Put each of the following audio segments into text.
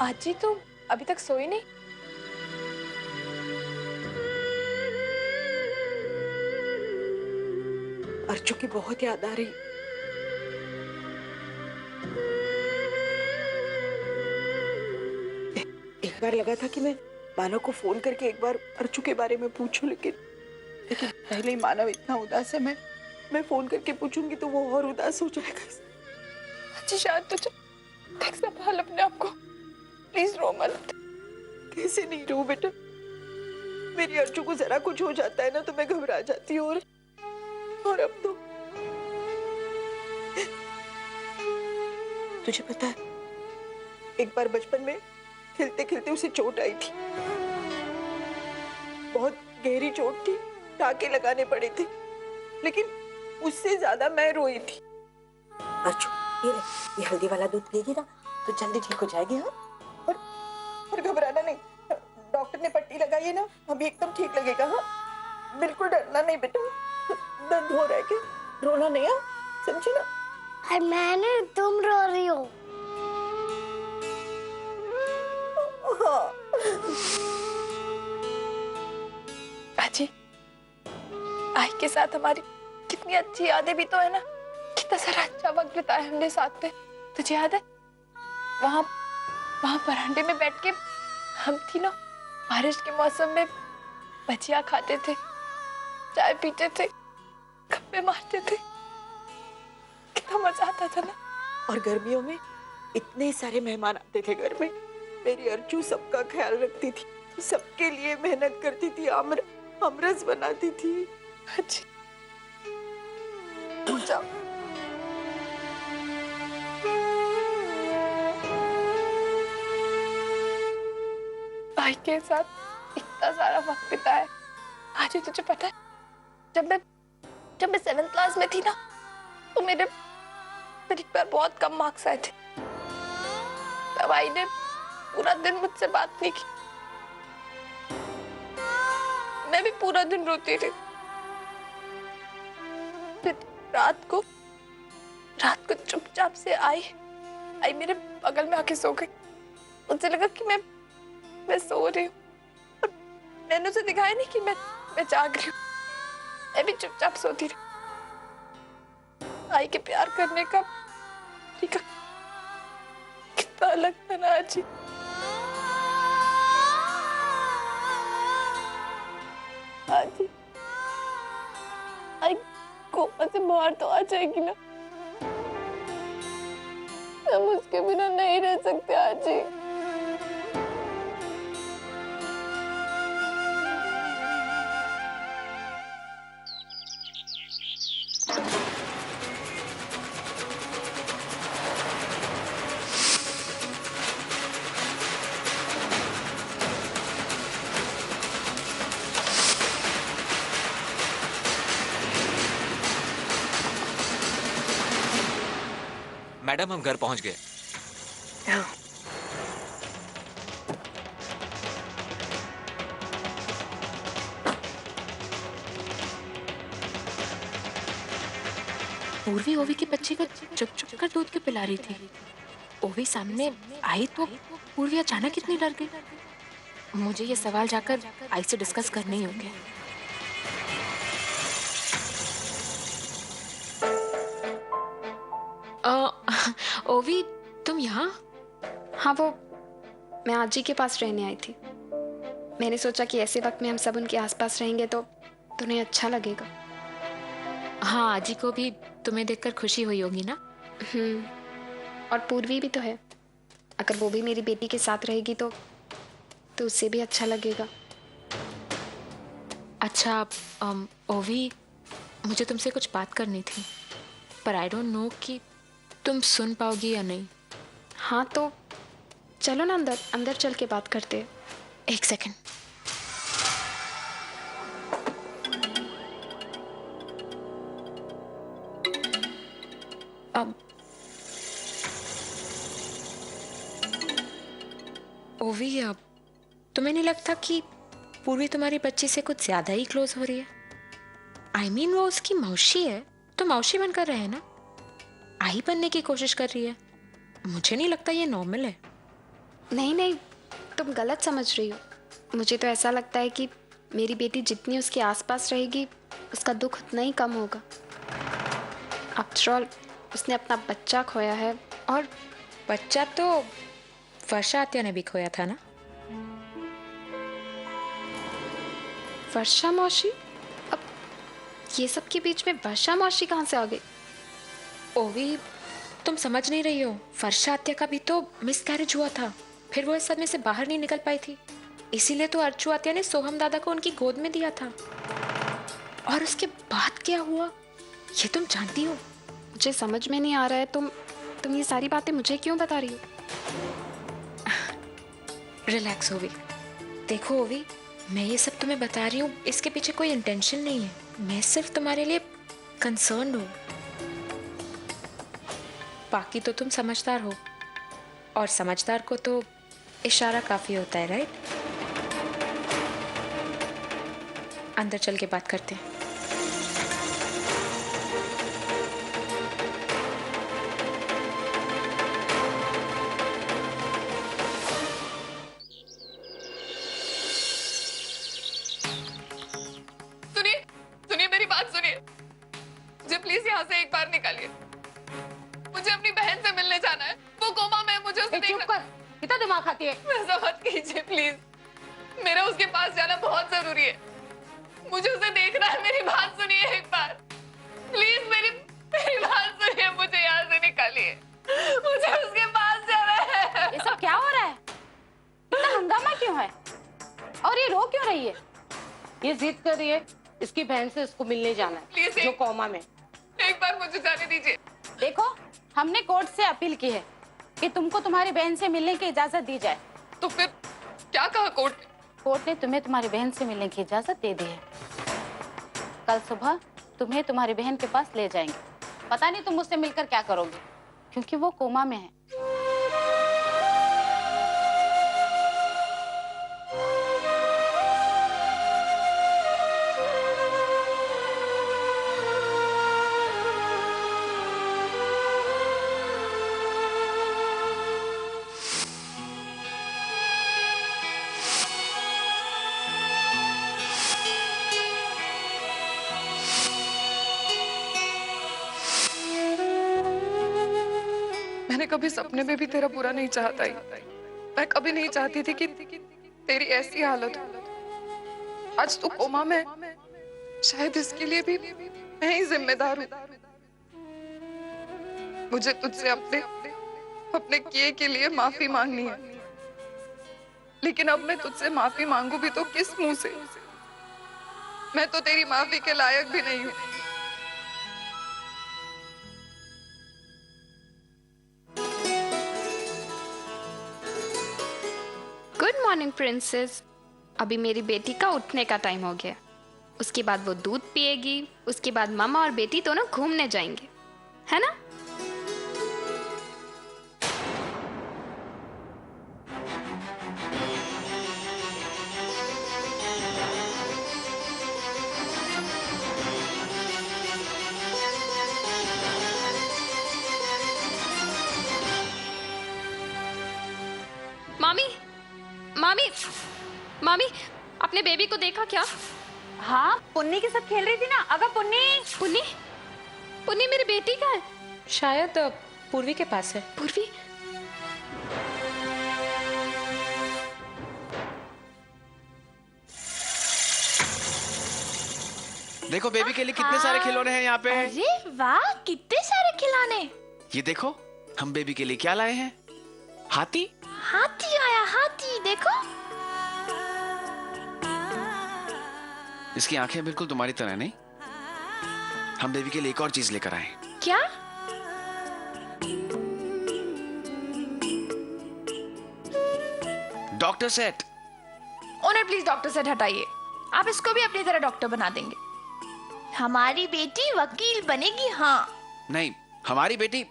आजी तो अभी तक सोई नहीं? अर्जु की बहुत याद आ रही। एक बार लगा था कि मैं मानव को फोन करके एक बार अर्जु के बारे में पूछूं, लेकिन पहले ही मानव इतना उदास है। मैं फोन करके पूछूंगी तो वो और उदास हो जाएगा। आजी शायद तुझे देख संभाल अपने आप को, प्लीज रो मत। कैसे नहीं रो बेटा, मेरी अर्जु को जरा कुछ हो जाता है ना तो मैं घबरा जाती हूँ। और अब तो तुझे पता है, एक बार बचपन में खेलते खेलते उसे चोट आई थी। बहुत गहरी चोट थी, टाके लगाने पड़े थे, लेकिन उससे ज्यादा मैं रोई थी। अर्जु ये ले, ये हल्दी वाला दूध पिएगी ना तो जल्दी ठीक हो जाएगी। हाँ, और घबराना नहीं, डॉक्टर ने पट्टी लगाई है ना, अभी एकदम ठीक लगेगा। हाँ, बिल्कुल डरना नहीं बेटा। दर्द हो रहा है क्या? रोना नहीं है, समझी ना? और मैंने तुम रो रही हो। हाँ। आजी, आई के साथ हमारी कितनी अच्छी यादें भी तो है ना, कितना सारा अच्छा वक्त बिताया हमने साथ में। तुझे याद है वहाँ बरामदे में बैठ के हम तीनों बारिश के मौसम में भजिया खाते थे, चाय पीते थे, गप्पे मारते थे, कितना मजा आता था ना। और गर्मियों में इतने सारे मेहमान आते थे घर में, मेरी अर्जु सबका ख्याल रखती थी, सबके लिए मेहनत करती थी, आमरस बनाती थी। अच्छा जाओ। भाई के साथ इतना सारा वक्त बिताया। आज तुझे पता है, जब मैं 7th क्लास में थी ना, तो मेरे पर बहुत कम मार्क्स आए थे। तब आई ने पूरा दिन मुझसे बात नहीं की, मैं भी पूरा दिन रोती थी। फिर रात को चुपचाप से आई मेरे बगल में आके सो गई। मुझे लगा कि मैं सो रही हूँ, और मैंने उसे दिखाया नहीं कि मैं जाग रही हूँ। मैं भी चुपचाप सोती रही। आई के प्यार करने का तरीका कितना अलग था ना आजी। आजी आई कोमा से बाहर तो आ जाएगी ना, हम उसके बिना नहीं रह सकते आजी। मैडम हम घर पहुंच गए। पूर्वी ओवी के बच्चे को चुप चुप कर दूध क्यों पिला रही थी? ओवी सामने आई तो पूर्वी अचानक इतनी डर गई। मुझे ये सवाल जाकर आई से डिस्कस करने ही होंगे। ओवी तुम यहाँ? हाँ, वो मैं आजी के पास रहने आई थी। मैंने सोचा कि ऐसे वक्त में हम सब उनके आसपास रहेंगे तो तुम्हें अच्छा लगेगा। हाँ, आजी को भी तुम्हें देखकर खुशी हुई होगी ना? और पूर्वी भी तो है, अगर वो भी मेरी बेटी के साथ रहेगी तो उससे भी अच्छा लगेगा। अच्छा ओवी, मुझे तुमसे कुछ बात करनी थी, पर आई डोंट नो कि तुम सुन पाओगी या नहीं। हाँ तो चलो ना अंदर चल के बात करते हैं। एक सेकंड। ओवी, अब तुम्हें नहीं लगता कि पूर्वी तुम्हारी बच्ची से कुछ ज्यादा ही क्लोज हो रही है? I mean, वो उसकी मौसी है तो मौसी बनकर रहे ना, आई बनने की कोशिश कर रही है। मुझे नहीं लगता ये नॉर्मल है। नहीं नहीं, तुम गलत समझ रही हो। मुझे तो ऐसा लगता है कि मेरी बेटी जितनी उसके आसपास रहेगी उसका दुख उतना ही कम होगा। आफ्टर ऑल उसने अपना बच्चा खोया है। और बच्चा तो वर्षा आत्या ने भी खोया था ना। वर्षा मौसी? अब ये सब के बीच में वर्षा मौसी कहाँ से आ गई? ओवी, तुम समझ नहीं रही हो। वर्षा आत्या का भी तो मिस कैरेज हुआ था, फिर वो इस सदमे से बाहर नहीं निकल पाई थी, इसीलिए तो अर्चू आत्या ने सोहम दादा को उनकी गोद में दिया था। और उसके बाद क्या हुआ ये तुम जानती हो? मुझे समझ में नहीं आ रहा है, तुम ये सारी बातें मुझे क्यों बता रही हो? रिलैक्स ओवी। देखो ओवी, मैं ये सब तुम्हें बता रही हूँ, इसके पीछे कोई इंटेंशन नहीं है। मैं सिर्फ तुम्हारे लिए कंसर्न हूँ। बाकी तो तुम समझदार हो, और समझदार को तो इशारा काफी होता है, राइट? अंदर चल के बात करते हैं। सुनिए सुनिए, मेरी बात सुनिए। मुझे प्लीज यहाँ से एक बार निकालिए। मुझे अपनी बहन से मिलने जाना है। वो कोमा में, मुझे उसे देखना। चुप कर, कितना दिमाग खाती है। ऐसा मत कीजिए प्लीज। मेरा उसके पास जाना बहुत जरूरी है। मुझे उसे देखना है। मेरी बात सुनिए एक बार प्लीज। मेरी बात सुनिए। मुझे यहाँ से निकालिए। मुझे उसके पास जाना है। ये सब क्या हो रहा है? इतना हंगामा क्यों है? और ये रो क्यों रही है? ये जिद कर रही है इसकी बहन से इसको मिलने जाना है, प्लीज जो कोमा में। एक बार मुझे जाने दीजिए। देखो, हमने कोर्ट से अपील की है कि तुमको तुम्हारी बहन से मिलने की इजाजत दी जाए। तो फिर क्या कहा कोर्ट ने? कोर्ट ने तुम्हें तुम्हारी बहन से मिलने की इजाजत दे दी है। कल सुबह तुम्हें तुम्हारी बहन के पास ले जाएंगे। पता नहीं तुम मुझसे मिलकर क्या करोगे, क्योंकि वो कोमा में है। मैंने कभी सपने में भी तेरा बुरा नहीं चाहता ही। मैं कभी नहीं चाहती थी कि तेरी ऐसी हालत हो। आज तू कोमा में, शायद इसके लिए भी मैं ही जिम्मेदार हूँ। मुझे तुझसे अपने किए के लिए माफी मांगनी है, लेकिन अब मैं तुझसे माफी मांगू भी तो किस मुंह से? मैं तो तेरी माफी के लायक भी नहीं हूँ। Good morning princess. अभी मेरी बेटी का उठने का टाइम हो गया। उसके बाद वो दूध पिएगी, उसके बाद मामा और बेटी दोनों घूमने जाएंगे, है ना? मामी, मामी, मामी, अपने बेबी को देखा क्या? हाँ, पुन्नी के साथ खेल रही थी ना। अगर पुन्नी पुन्नी, पुन्नी मेरी बेटी का है। शायद पूर्वी के पास है। पूर्वी? देखो बेबी के लिए कितने सारे खिलौने हैं यहाँ पे। अरे वाह, कितने सारे खिलौने। ये देखो, हम बेबी के लिए क्या लाए हैं? हाथी। हाथी आया, हाथी देखो। इसकी आंखें बिल्कुल तुम्हारी तरह नहीं। हम बेबी के लिए एक और चीज लेकर आए। क्या? Doctor set. Owner please doctor set हटाइए। आप इसको भी अपनी तरह डॉक्टर बना देंगे। हमारी बेटी वकील बनेगी। हाँ, नहीं, हमारी बेटी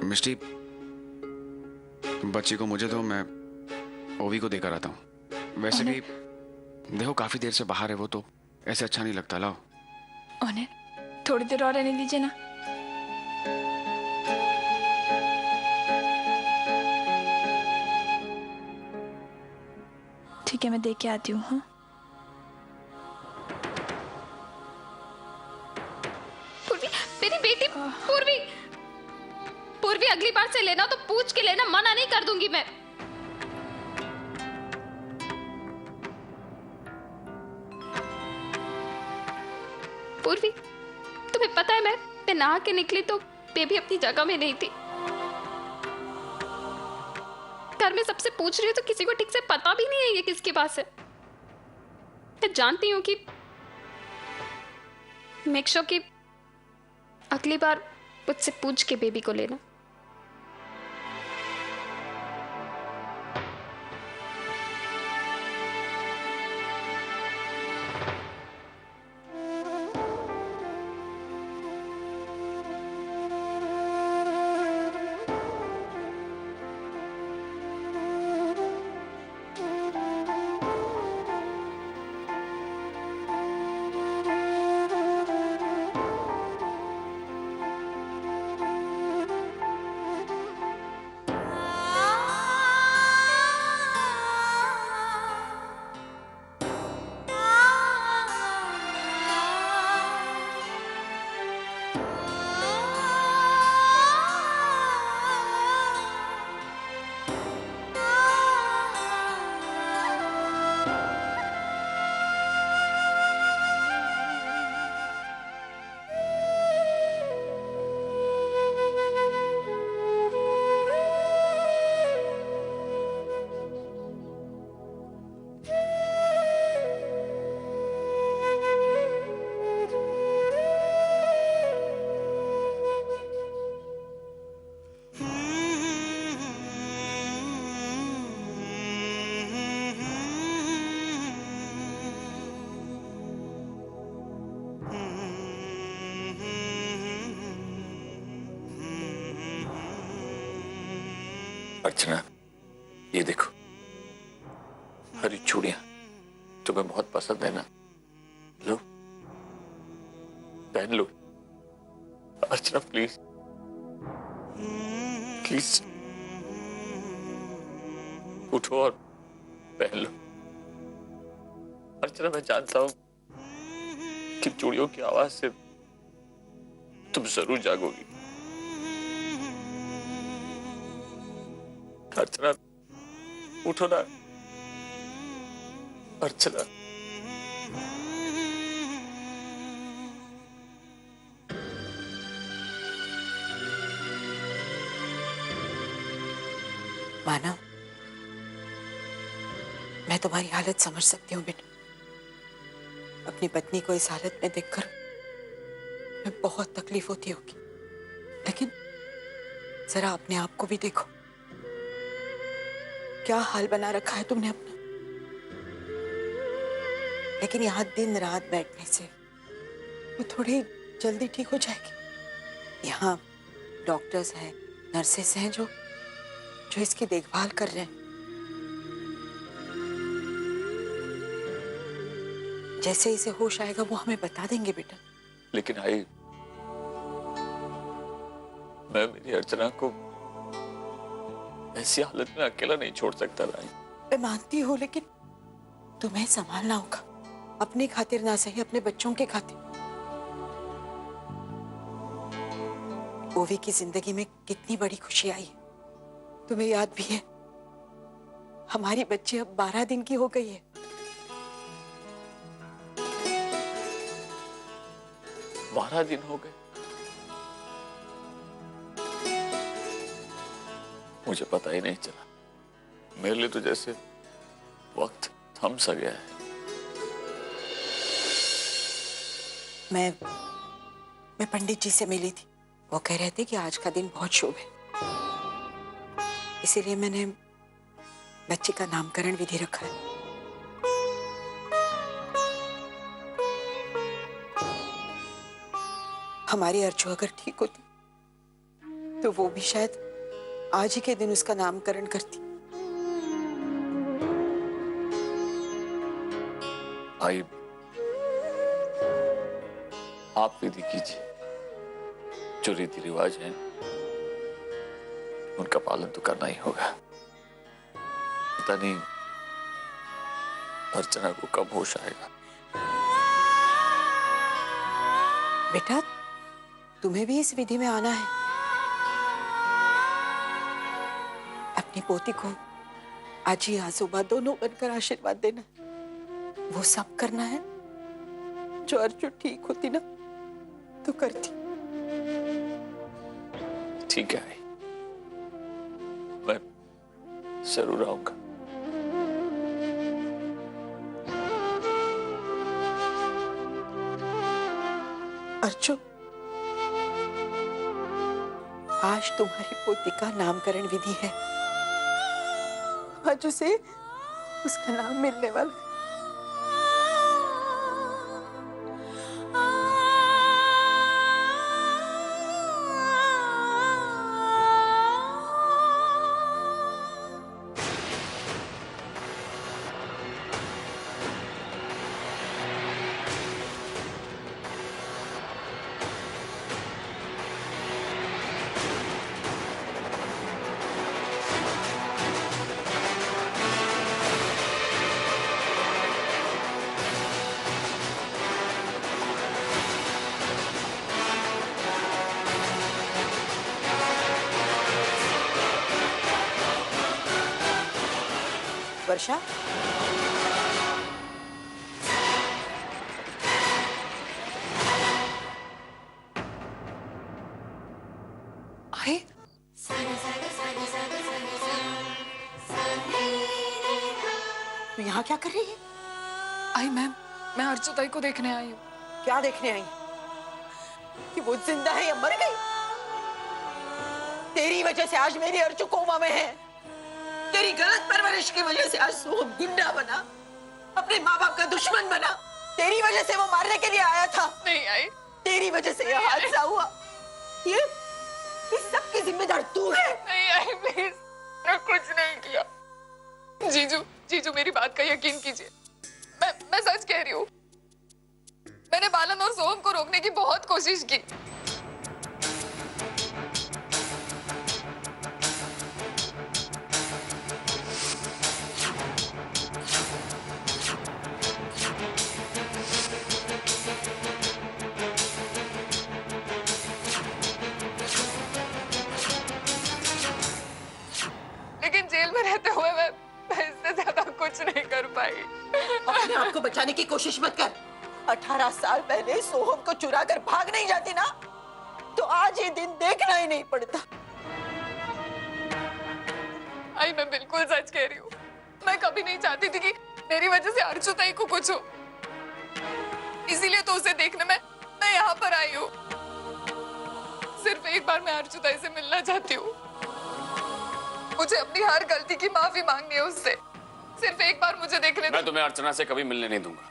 मिष्टी, बच्ची को मुझे दो, मैं ओवी को देकर आता हूँ। वैसे भी देखो काफी देर से बाहर है वो, तो ऐसे अच्छा नहीं लगता। लाओ। उन्हें थोड़ी देर और रहने दीजिए ना। ठीक है, मैं देख के आती हूँ। हाँ, पूर्वी, मेरी बेटी पूर्वी, पूर्वी अगली बार से लेना तो पूछ के लेना, मना नहीं कर दूंगी मैं। पूर्वी, तुम्हें पता है मैं नहा के निकली तो बेबी अपनी जगह में नहीं थी। घर में सबसे पूछ रही हूँ तो किसी को ठीक से पता भी नहीं है ये किसके पास है। मैं जानती हूँ कि मेक श्योर कि अगली बार मुझसे पूछ के बेबी को लेना। अर्चना, ये देखो, हरी चूड़ियां तुम्हें बहुत पसंद है ना? लो, पहन लो। अर्चना प्लीज, प्लीज उठो और पहन लो। अर्चना, मैं जानता हूं कि चूड़ियों की आवाज से तुम जरूर जागोगी। अर्चना, उठो ना। अर्चना, मानव, मैं तुम्हारी हालत समझ सकती हूँ बेटा। अपनी पत्नी को इस हालत में देखकर मैं बहुत तकलीफ होती होगी, लेकिन जरा अपने आप को भी देखो, क्या हाल बना रखा है तुमने अपना। लेकिन यहाँ दिन रात बैठने से वो थोड़ी जल्दी ठीक हो जाएगी। यहाँ डॉक्टर्स हैं, नर्सेस हैं जो इसकी देखभाल कर रहे हैं। जैसे इसे होश आएगा वो हमें बता देंगे बेटा। लेकिन आई, मैं मेरी अर्चना को ऐसी हालत में अकेला नहीं छोड़ सकता भाई। मैं मानती हूँ, लेकिन तुम्हें संभालना होगा, अपनी खातिर ना सही, अपने बच्चों के खातिर। ओवी की जिंदगी में कितनी बड़ी खुशी आई है, तुम्हें याद भी है। हमारी बच्ची अब 12 दिन की हो गई है। बारह दिन हो गए? मुझे पता ही नहीं चला। मेरे लिए तो जैसे वक्त थम सा गया है। मैं पंडित जी से मिली थी। वो कह रहे थे कि आज का दिन बहुत शुभ है, इसीलिए मैंने बच्चे का नामकरण विधि रखा है। हमारी अर्चू अगर ठीक होती तो वो भी शायद आज ही के दिन उसका नामकरण करती। आई, आप विधि कीजिए। जो रीति रिवाज है उनका पालन तो करना ही होगा। पता नहीं अर्चना को कब होश आएगा। बेटा, तुम्हें भी इस विधि में आना है। अपनी पोती को आजी आजोबा दोनों बनकर आशीर्वाद देना। वो सब करना है जो अर्जुन ठीक होती ना तो करती। ठीक है, मैं जरूर आऊंगा। अर्जुन, आज तुम्हारी पोती का नामकरण विधि है। आज उसे उसका नाम मिलने वाला है। वर्षा, आई तू यहाँ क्या कर रही है? आई मैम, मैं अर्जुताई को देखने आई हूँ। क्या देखने आई कि वो जिंदा है या मर गई? तेरी वजह से आज मेरी अर्जु कोमा में है। तेरी गलत परवरिश की वजह से आज सोहम गुंडा बना, अपने माँ बाप का दुश्मन बना। तेरी वजह से वो मारने के लिए आया था। नहीं आई। तेरी वजह से यह हादसा हुआ। ये इस सब की जिम्मेदार तू है। नहीं आई, प्लीज, मैं कुछ नहीं किया। जीजू, जीजू मेरी बात का यकीन कीजिए। मैं सच कह रही हूँ। मैंने बालन और सोहम को रोकने की बहुत कोशिश की। लेकिन जेल में रहते हुए मैं इससे ज्यादा कुछ नहीं कर पाई। अपने आप को बचाने की कोशिश मत कर। 18 साल पहले सोहम को चुरा कर भाग नहीं जाती ना तो आज ये दिन देखना ही नहीं पड़ता। आई, मैं बिल्कुल सच कह रही हूँ। मैं कभी नहीं चाहती थी कि मेरी वजह से अर्जुताई को कुछ हो। इसीलिए तो उसे देखने मैं यहाँ पर आई हूँ। सिर्फ एक बार मैं अर्जुताई से मिलना चाहती हूँ। मुझे अपनी हर गलती की माफी मांगनी है उससे। सिर्फ एक बार मुझे देखने दो। मैं तुम्हें अर्चना से कभी मिलने नहीं दूंगा,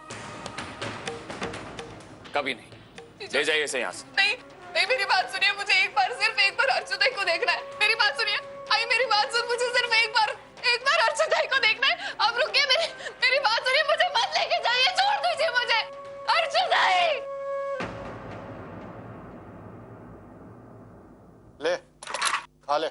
कभी नहीं। ले जाइए इसे यहाँ से। नहीं नहीं, मेरी बात सुनिए। मुझे एक बार, सिर्फ एक बार अर्जुताई को देखना है। मेरी बात सुनिए। आई, मेरी बात सुन। मुझे सिर्फ एक बार अर्जुताई को देखना है। अब रुकिए, मेरी बात सुनिए। मुझे मत लेके जाइए, छोड़ दीजिए मुझे। अर्जुताई, ले खा ले।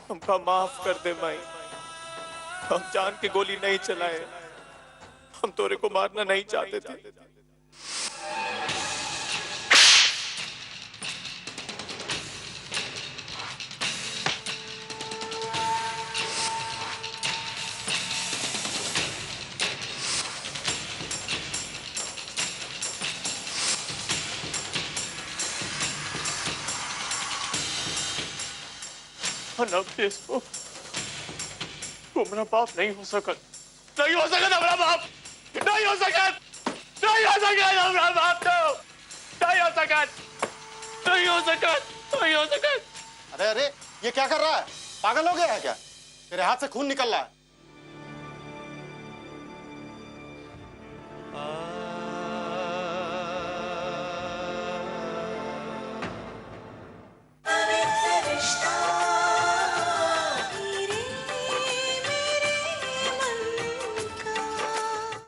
हमका माफ कर दे माई। हम जान के गोली नहीं चलाए। हम तोरे को मारना नहीं चाहते थे। और नवतेज को तुम्हारा बाप नहीं हो सकत, नहीं हो सकत हमारा बाप, नहीं हो सकत, नहीं हो सकत हमारा बाप, तो नहीं हो सकत, नहीं हो सकत, नहीं हो सकत। अरे अरे, ये क्या कर रहा है? पागल हो गया है क्या? तेरे हाथ से खून निकल रहा है।